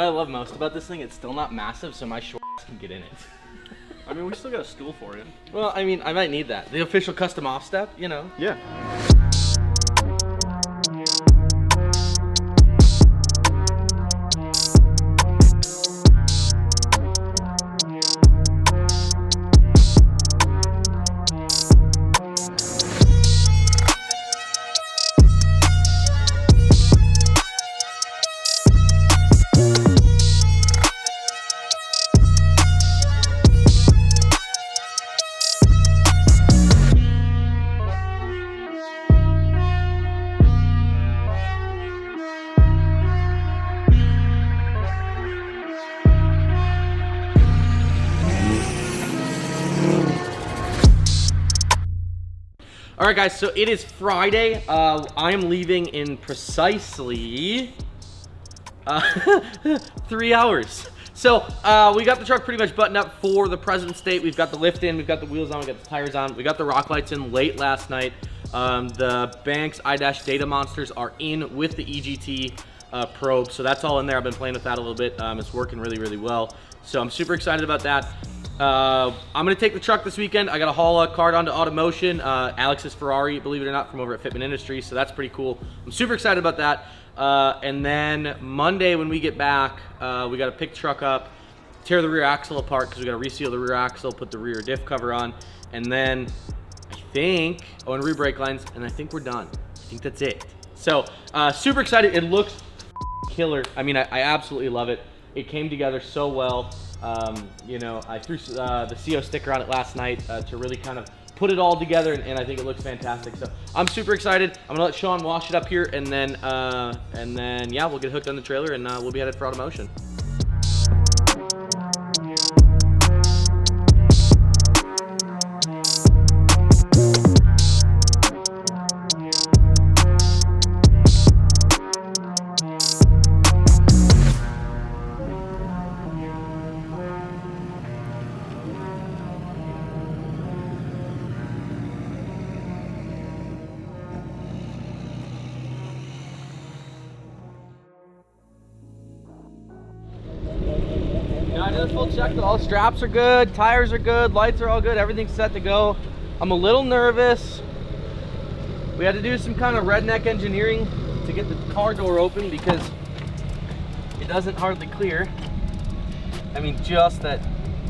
I love most about this thing, it's still not massive, so my short ass can get in it. I mean, we still got a stool for you. Well, I mean, I might need that. The official custom off step, you know. Yeah. All right, guys, so it is Friday. I am leaving in precisely 3 hours. So we got the truck pretty much buttoned up for the present state. We've got the lift in, we've got the wheels on, we got the tires on, we got the rock lights in late last night. The Banks iDash Monsters are in with the EGT probe, so that's all in there. I've been playing with that a little bit. It's working really, really well. So I'm super excited about that. I'm gonna take the truck this weekend. I gotta haul a card onto Automotion, Alex's Ferrari, believe it or not, from over at Fitment Industries, so that's pretty cool. I'm super excited about that. And then Monday when we get back, we gotta pick the truck up, tear the rear axle apart because we gotta reseal the rear axle, put the rear diff cover on, and then I think, and rear brake lines, and I think we're done. I think that's it. So super excited. It looks killer. I mean, I absolutely love it. It came together so well. You know, I threw the CO sticker on it last night to really kind of put it all together, and I think it looks fantastic. So I'm super excited. I'm gonna let Sean wash it up here, and then yeah, we'll get hooked on the trailer, and we'll be headed for Automotion. I did a full check. All straps are good, tires are good, lights are all good, everything's set to go. I'm a little nervous. We had to do some kind of redneck engineering to get the car door open because it doesn't hardly clear. I mean, just that.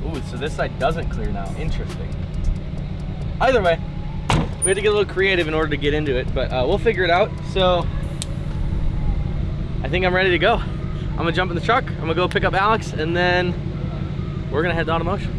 Ooh, so this side doesn't clear now. Interesting. Either way, we had to get a little creative in order to get into it, but we'll figure it out. So I think I'm ready to go. I'm gonna jump in the truck, I'm gonna go pick up Alex, and then we're gonna head to Automotion.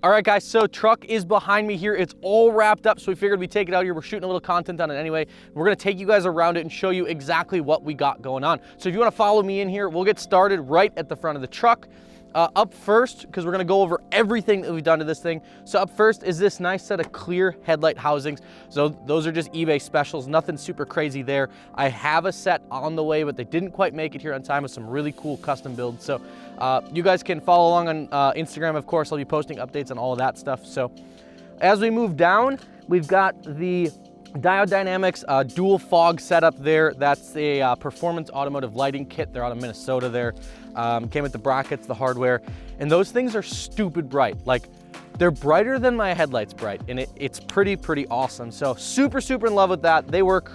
All right, guys, so truck is behind me here. It's all wrapped up, so we figured we'd take it out here. We're shooting a little content on it anyway. We're gonna take you guys around it and show you exactly what we got going on. So if you wanna follow me in here, we'll get started right at the front of the truck. Up first, because we're gonna go over everything that we've done to this thing. So up first is this nice set of clear headlight housings. So those are just eBay specials, nothing super crazy there. I have a set on the way, but they didn't quite make it here on time with some really cool custom builds. So you guys can follow along on Instagram, of course. I'll be posting updates on all of that stuff. So as we move down, we've got the Diode Dynamics dual fog setup there. That's a performance automotive lighting kit. They're out of Minnesota there. Came with the brackets, the hardware, and those things are stupid bright. Like, they're brighter than my headlights bright, and it's pretty awesome. So super in love with that. They work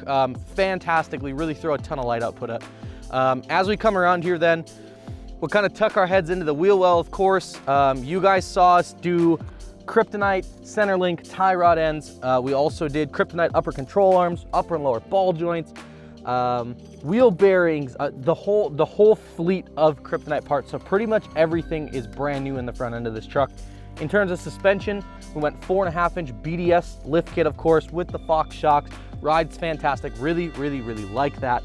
fantastically, really throw a ton of light output up. As we come around here then, we'll kind of tuck our heads into the wheel well, of course. You guys saw us do Kryptonite center link tie rod ends. We also did Kryptonite upper control arms, upper and lower ball joints, wheel bearings, the whole fleet of Kryptonite parts. So pretty much everything is brand new in the front end of this truck. In terms of suspension, we went 4.5-inch BDS lift kit, of course, with the Fox shocks. Rides fantastic. Really like that.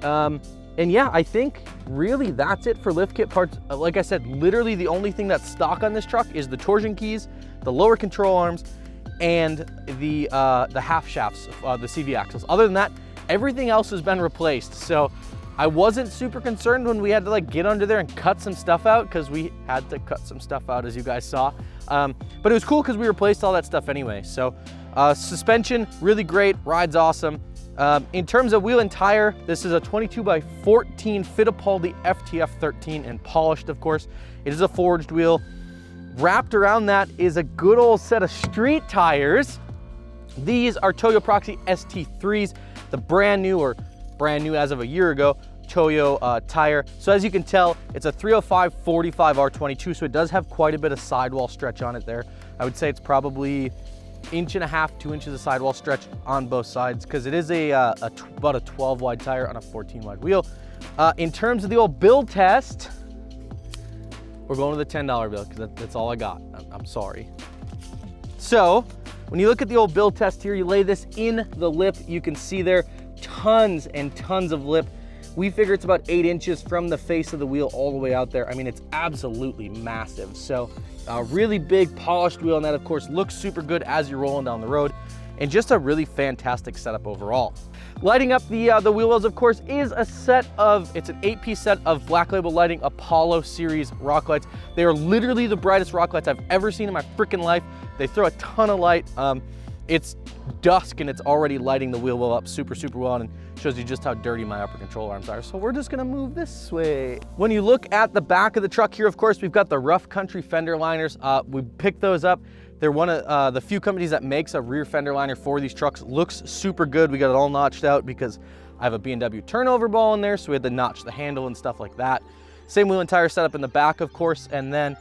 And yeah, I think really that's it for lift kit parts. Like I said, literally the only thing that's stock on this truck is the torsion keys, the lower control arms, and the half shafts, the CV axles. Other than that, everything else has been replaced. So I wasn't super concerned when we had to like get under there and cut some stuff out, because we had to cut some stuff out, as you guys saw. But it was cool because we replaced all that stuff anyway. So suspension, really great, ride's awesome. In terms of wheel and tire, this is a 22x14 Fittipaldi FTF 13 and polished, of course. It is a forged wheel. Wrapped around that is a good old set of street tires. These are Toyo Proxy ST3s, the brand new as of a year ago Toyo tire. So as you can tell, it's a 305/45 R22, so it does have quite a bit of sidewall stretch on it there. I would say it's probably 1.5 to 2 inches of sidewall stretch on both sides, because it is about a 12 wide tire on a 14 wide wheel. In terms of the old build test, we're going to the $10 bill, because that's all I got. I'm sorry. So when you look at the old build test here, you lay this in the lip, you can see there tons and tons of lip. We figure it's about 8 inches from the face of the wheel all the way out there. I mean, it's absolutely massive. So a really big polished wheel, and that of course looks super good as you're rolling down the road, and just a really fantastic setup overall. Lighting up the wheel wells, of course, is a set of, it's an 8-piece set of Black Label Lighting Apollo series rock lights. They are literally the brightest rock lights I've ever seen in my freaking life. They throw a ton of light. It's dusk and it's already lighting the wheel well up super, super well, and shows you just how dirty my upper control arms are. So we're just gonna move this way. When you look at the back of the truck here, of course, we've got the Rough Country fender liners. We picked those up. They're one of the few companies that makes a rear fender liner for these trucks. Looks super good. We got it all notched out because I have a B&W turnover ball in there, so we had to notch the handle and stuff like that. Same wheel and tire setup in the back, of course, and then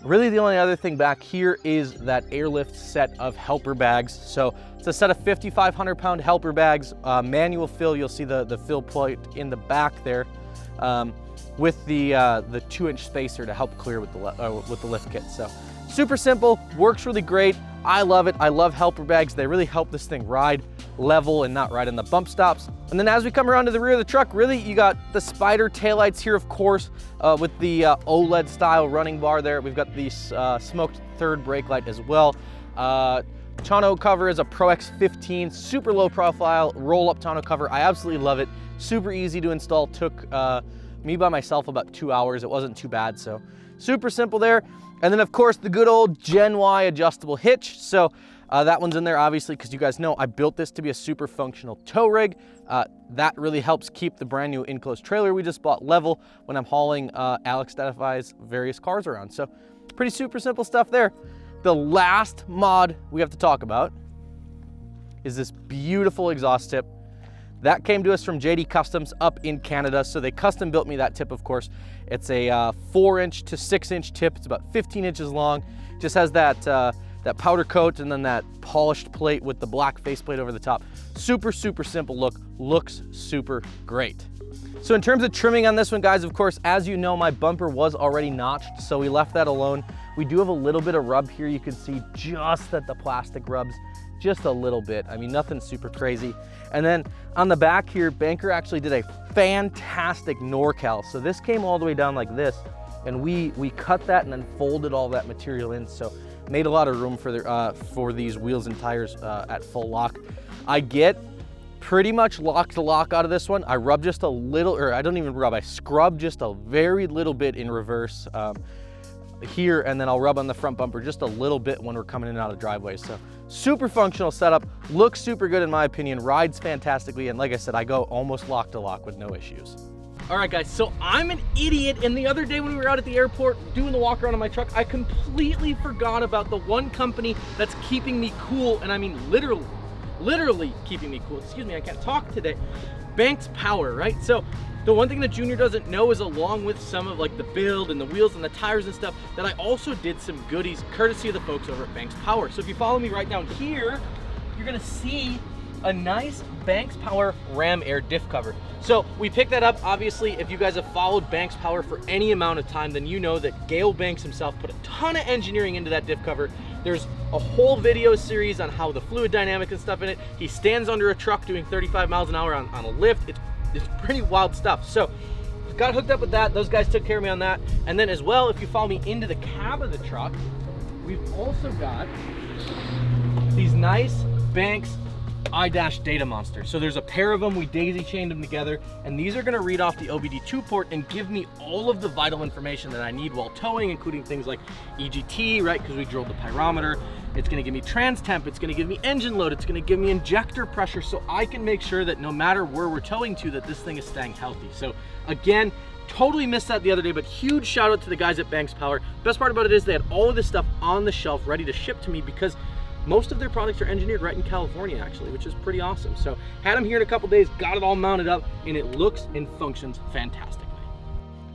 really the only other thing back here is that airlift set of helper bags. So it's a set of 5,500 pound helper bags, manual fill. You'll see the fill plate in the back there, with the 2-inch spacer to help clear with the lift kit. So super simple, works really great. I love it. I love helper bags. They really help this thing ride level and not ride in the bump stops. And then as we come around to the rear of the truck, really you got the Spider taillights here, of course, with the OLED style running bar there. We've got the smoked third brake light as well. Tonneau cover is a Pro X15, super low profile roll up tonneau cover. I absolutely love it. Super easy to install. Took me by myself about 2 hours. It wasn't too bad, so super simple there. And then of course the good old Gen Y adjustable hitch. So that one's in there obviously because you guys know I built this to be a super functional tow rig. That really helps keep the brand new enclosed trailer we just bought level when I'm hauling Alex Identify's various cars around. So pretty super simple stuff there. The last mod we have to talk about is this beautiful exhaust tip. That came to us from JD Customs up in Canada. So they custom built me that tip, of course. It's a 4-inch to 6-inch tip. It's about 15 inches long. Just has that powder coat and then that polished plate with the black faceplate over the top. Super, super simple look. Looks super great. So in terms of trimming on this one, guys, of course, as you know, my bumper was already notched, so we left that alone. We do have a little bit of rub here. You can see just that the plastic rubs just a little bit. I mean, nothing super crazy. And then on the back here, Banker actually did a fantastic NorCal. So this came all the way down like this, and we cut that and then folded all that material in. So made a lot of room for these wheels and tires at full lock. I get pretty much lock to lock out of this one. I rub just a little, or I don't even rub, I scrub just a very little bit in reverse here, and then I'll rub on the front bumper just a little bit when we're coming in and out of driveways. So super functional setup, looks super good in my opinion, rides fantastically, and like I said, I go almost lock to lock with no issues. All right guys, so I'm an idiot, and the other day when we were out at the airport doing the walk around on my truck, I completely forgot about the one company that's keeping me cool, and I mean literally keeping me cool. Excuse me, I can't talk today. Banks Power, right? So the one thing that Junior doesn't know is, along with some of like the build and the wheels and the tires and stuff, that I also did some goodies courtesy of the folks over at Banks Power. So if you follow me right down here, you're gonna see a nice Banks Power Ram Air diff cover. So we picked that up. Obviously, if you guys have followed Banks Power for any amount of time, then you know that Gale Banks himself put a ton of engineering into that diff cover. There's a whole video series on how the fluid dynamic and stuff in it. He stands under a truck doing 35 miles an hour on a lift. It's pretty wild stuff. So got hooked up with that. Those guys took care of me on that. And then as well, if you follow me into the cab of the truck, we've also got these nice Banks data monster. So there's a pair of them, we daisy chained them together, and these are gonna read off the OBD2 port and give me all of the vital information that I need while towing, including things like EGT, right, because we drilled the pyrometer. It's gonna give me trans temp, it's gonna give me engine load, it's gonna give me injector pressure, so I can make sure that no matter where we're towing to, that this thing is staying healthy. So again, totally missed that the other day, but huge shout out to the guys at Banks Power. Best part about it is they had all of this stuff on the shelf ready to ship to me because most of their products are engineered right in California actually, which is pretty awesome. So had them here in a couple days, got it all mounted up, and it looks and functions fantastically.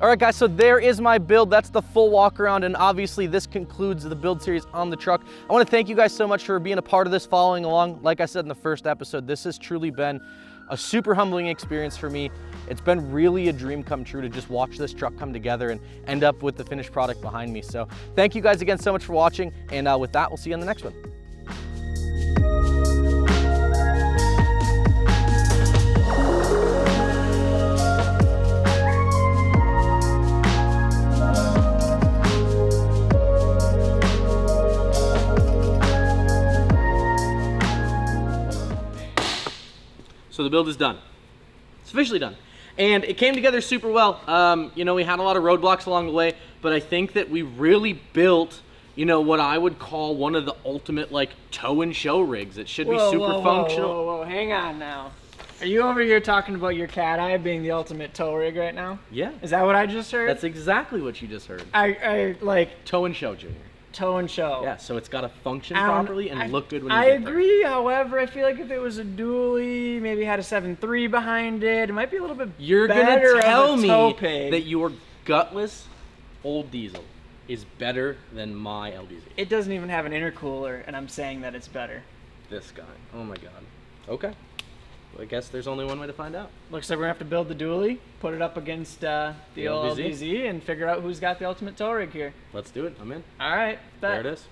All right guys, so there is my build. That's the full walk around, and obviously this concludes the build series on the truck. I wanna thank you guys so much for being a part of this, following along. Like I said in the first episode, this has truly been a super humbling experience for me. It's been really a dream come true to just watch this truck come together and end up with the finished product behind me. So thank you guys again so much for watching, and with that, we'll see you on the next one. So the build is done. It's officially done. And it came together super well. You know, we had a lot of roadblocks along the way, but I think that we really built, you know, what I would call one of the ultimate like tow and show rigs. It should be super functional. Whoa, hang on now. Are you over here talking about your cat eye being the ultimate tow rig right now? Yeah. Is that what I just heard? That's exactly what you just heard. I like Tow and show, Junior. Tow and show. Yeah, so it's got to function properly and look good when you I get there. agree, however, I feel like if it was a dually, maybe had a 7.3 behind it, it might be a little bit You're better gonna tell of a me tow pig. that your gutless old diesel is better than my LDZ. It doesn't even have an intercooler, and I'm saying that it's better. This guy. Oh my god. Okay. Well, I guess there's only one way to find out. Looks like we're gonna have to build the dually, put it up against the old LBZ. LBZ, and figure out who's got the ultimate tow rig here. Let's do it. I'm in. All right, There it is.